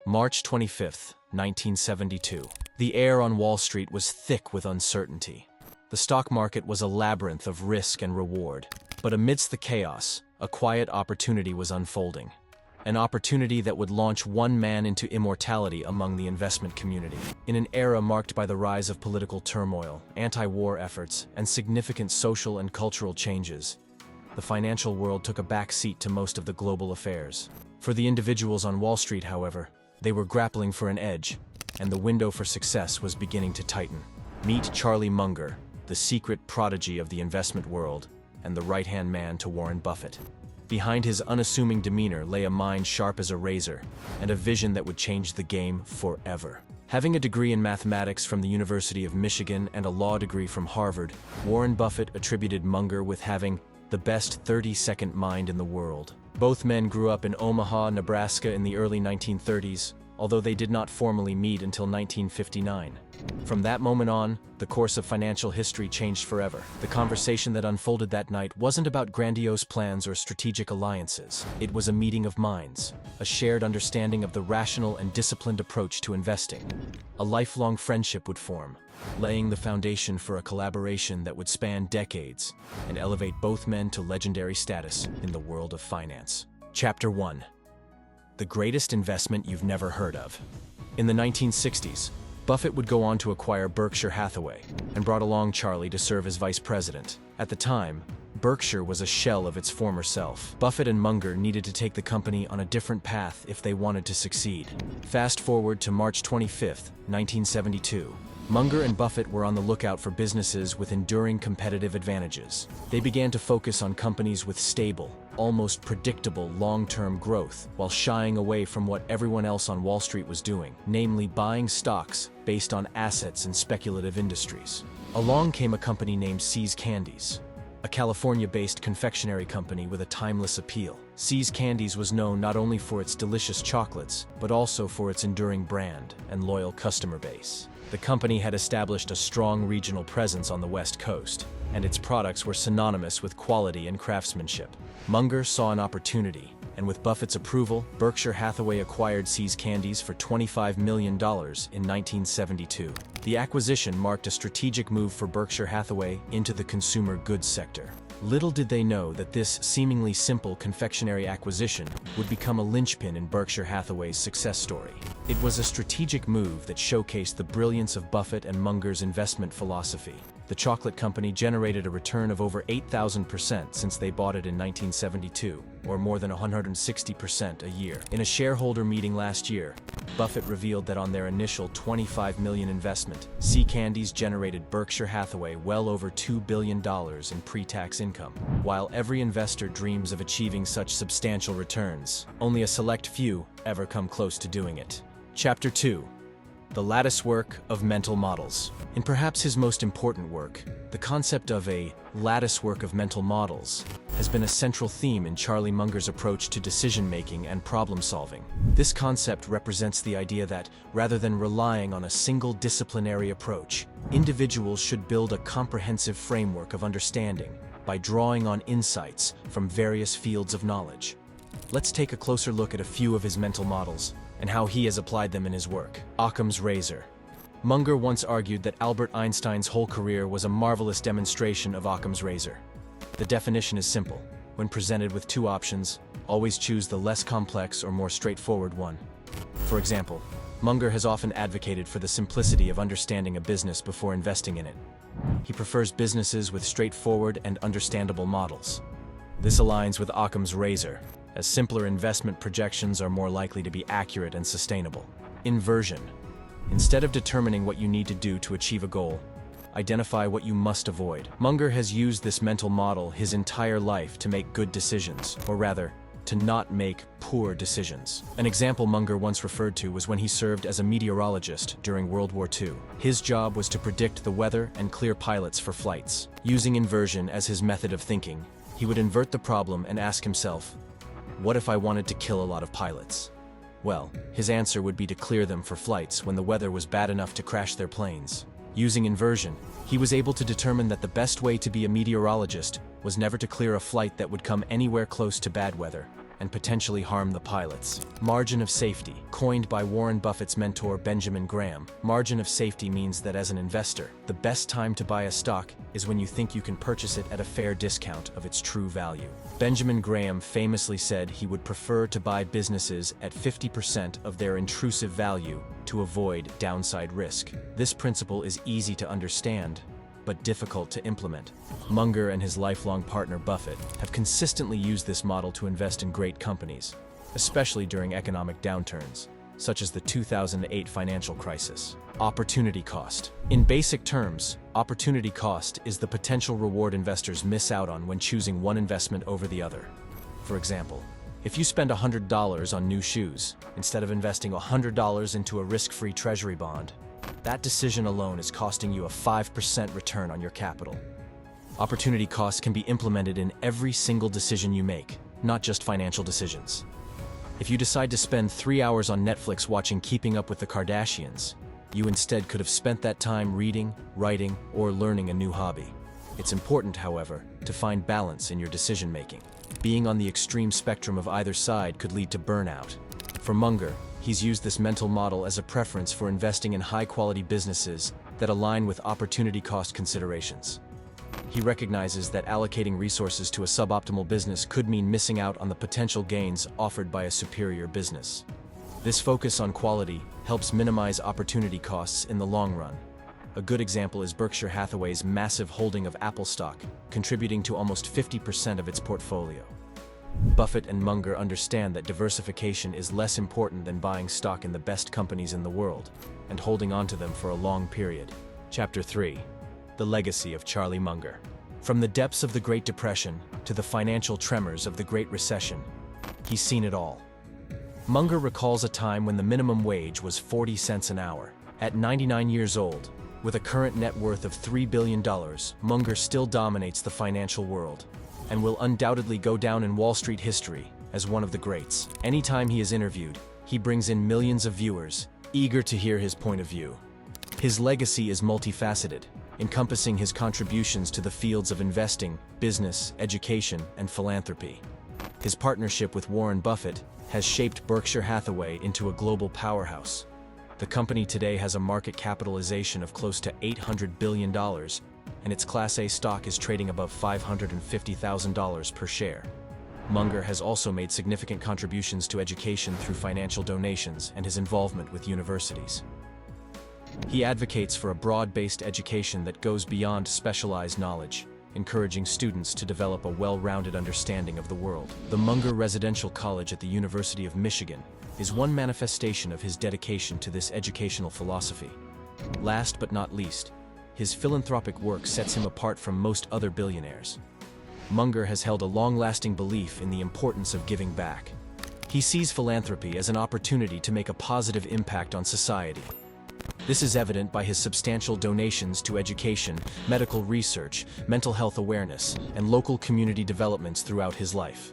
March 25, 1972. The air on Wall Street was thick with uncertainty. The stock market was a labyrinth of risk and reward. But amidst the chaos, a quiet opportunity was unfolding. An opportunity that would launch one man into immortality among the investment community. In an era marked by the rise of political turmoil, anti-war efforts, and significant social and cultural changes, the financial world took a back seat to most of the global affairs. For the individuals on Wall Street, however, they were grappling for an edge, and the window for success was beginning to tighten. Meet Charlie Munger, the secret prodigy of the investment world, and the right-hand man to Warren Buffett. Behind his unassuming demeanor lay a mind sharp as a razor, and a vision that would change the game forever. Having a degree in mathematics from the University of Michigan and a law degree from Harvard, Warren Buffett attributed Munger with having the best 30-second mind in the world. Both men grew up in Omaha, Nebraska in the early 1930s, although they did not formally meet until 1959. From that moment on, the course of financial history changed forever. The conversation that unfolded that night wasn't about grandiose plans or strategic alliances. It was a meeting of minds, a shared understanding of the rational and disciplined approach to investing. A lifelong friendship would form, laying the foundation for a collaboration that would span decades and elevate both men to legendary status in the world of finance. Chapter 1. The greatest investment you've never heard of. In the 1960s, Buffett would go on to acquire Berkshire Hathaway and brought along Charlie to serve as vice president. At the time, Berkshire was a shell of its former self. Buffett and Munger needed to take the company on a different path if they wanted to succeed. Fast forward to March 25, 1972. Munger and Buffett were on the lookout for businesses with enduring competitive advantages. They began to focus on companies with stable, almost predictable long-term growth, while shying away from what everyone else on Wall Street was doing, namely buying stocks based on assets in speculative industries. Along came a company named See's Candies, a California-based confectionery company with a timeless appeal. See's Candies was known not only for its delicious chocolates, but also for its enduring brand and loyal customer base. The company had established a strong regional presence on the West Coast, and its products were synonymous with quality and craftsmanship. Munger saw an opportunity, and with Buffett's approval, Berkshire Hathaway acquired See's Candies for $25 million in 1972. The acquisition marked a strategic move for Berkshire Hathaway into the consumer goods sector. Little did they know that this seemingly simple confectionery acquisition would become a linchpin in Berkshire Hathaway's success story. It was a strategic move that showcased the brilliance of Buffett and Munger's investment philosophy. The chocolate company generated a return of over 8,000% since they bought it in 1972, or more than 160% a year. In a shareholder meeting last year, Buffett revealed that on their initial $25 million investment, See's Candies generated Berkshire Hathaway well over $2 billion in pre-tax income. While every investor dreams of achieving such substantial returns, only a select few ever come close to doing it. Chapter 2. The Latticework of Mental Models. In perhaps his most important work, the concept of a latticework of mental models has been a central theme in Charlie Munger's approach to decision-making and problem-solving. This concept represents the idea that, rather than relying on a single disciplinary approach, individuals should build a comprehensive framework of understanding by drawing on insights from various fields of knowledge. Let's take a closer look at a few of his mental models and how he has applied them in his work. Occam's razor. Munger once argued that Albert Einstein's whole career was a marvelous demonstration of Occam's razor. The definition is simple. When presented with two options, always choose the less complex or more straightforward one. For example, Munger has often advocated for the simplicity of understanding a business before investing in it. He prefers businesses with straightforward and understandable models. This aligns with Occam's razor, as simpler investment projections are more likely to be accurate and sustainable. Inversion. Instead of determining what you need to do to achieve a goal, identify what you must avoid. Munger has used this mental model his entire life to make good decisions, or rather, to not make poor decisions. An example Munger once referred to was when he served as a meteorologist during World War II. His job was to predict the weather and clear pilots for flights. Using inversion as his method of thinking, he would invert the problem and ask himself, what if I wanted to kill a lot of pilots? Well, his answer would be to clear them for flights when the weather was bad enough to crash their planes. Using inversion, he was able to determine that the best way to be a meteorologist was never to clear a flight that would come anywhere close to bad weather, and potentially harm the pilots. Margin of safety. Coined by Warren Buffett's mentor Benjamin Graham, margin of safety means that as an investor, the best time to buy a stock is when you think you can purchase it at a fair discount of its true value. Benjamin Graham famously said he would prefer to buy businesses at 50% of their intrusive value to avoid downside risk. This principle is easy to understand, but difficult to implement. Munger and his lifelong partner Buffett have consistently used this model to invest in great companies, especially during economic downturns, such as the 2008 financial crisis. Opportunity cost. In basic terms, opportunity cost is the potential reward investors miss out on when choosing one investment over the other. For example, if you spend $100 on new shoes, instead of investing $100 into a risk-free treasury bond, that decision alone is costing you a 5% return on your capital. Opportunity costs can be implemented in every single decision you make, not just financial decisions. If you decide to spend 3 hours on Netflix watching Keeping Up with the Kardashians, you instead could have spent that time reading, writing, or learning a new hobby. It's important, however, to find balance in your decision-making. Being on the extreme spectrum of either side could lead to burnout. For Munger, he's used this mental model as a preference for investing in high-quality businesses that align with opportunity cost considerations. He recognizes that allocating resources to a suboptimal business could mean missing out on the potential gains offered by a superior business. This focus on quality helps minimize opportunity costs in the long run. A good example is Berkshire Hathaway's massive holding of Apple stock, contributing to almost 50% of its portfolio. Buffett and Munger understand that diversification is less important than buying stock in the best companies in the world and holding on to them for a long period. Chapter 3. The Legacy of Charlie Munger. From the depths of the Great Depression to the financial tremors of the Great Recession, he's seen it all. Munger recalls a time when the minimum wage was 40 cents an hour. At 99 years old, with a current net worth of $3 billion, Munger still dominates the financial world and will undoubtedly go down in Wall Street history as one of the greats. Anytime he is interviewed, he brings in millions of viewers, eager to hear his point of view. His legacy is multifaceted, encompassing his contributions to the fields of investing, business, education, and philanthropy. His partnership with Warren Buffett has shaped Berkshire Hathaway into a global powerhouse. The company today has a market capitalization of close to $800 billion, and its Class A stock is trading above $550,000 per share. Munger has also made significant contributions to education through financial donations and his involvement with universities. He advocates for a broad-based education that goes beyond specialized knowledge, encouraging students to develop a well-rounded understanding of the world. The Munger Residential College at the University of Michigan is one manifestation of his dedication to this educational philosophy. Last but not least, his philanthropic work sets him apart from most other billionaires. Munger has held a long-lasting belief in the importance of giving back. He sees philanthropy as an opportunity to make a positive impact on society. This is evident by his substantial donations to education, medical research, mental health awareness, and local community developments throughout his life.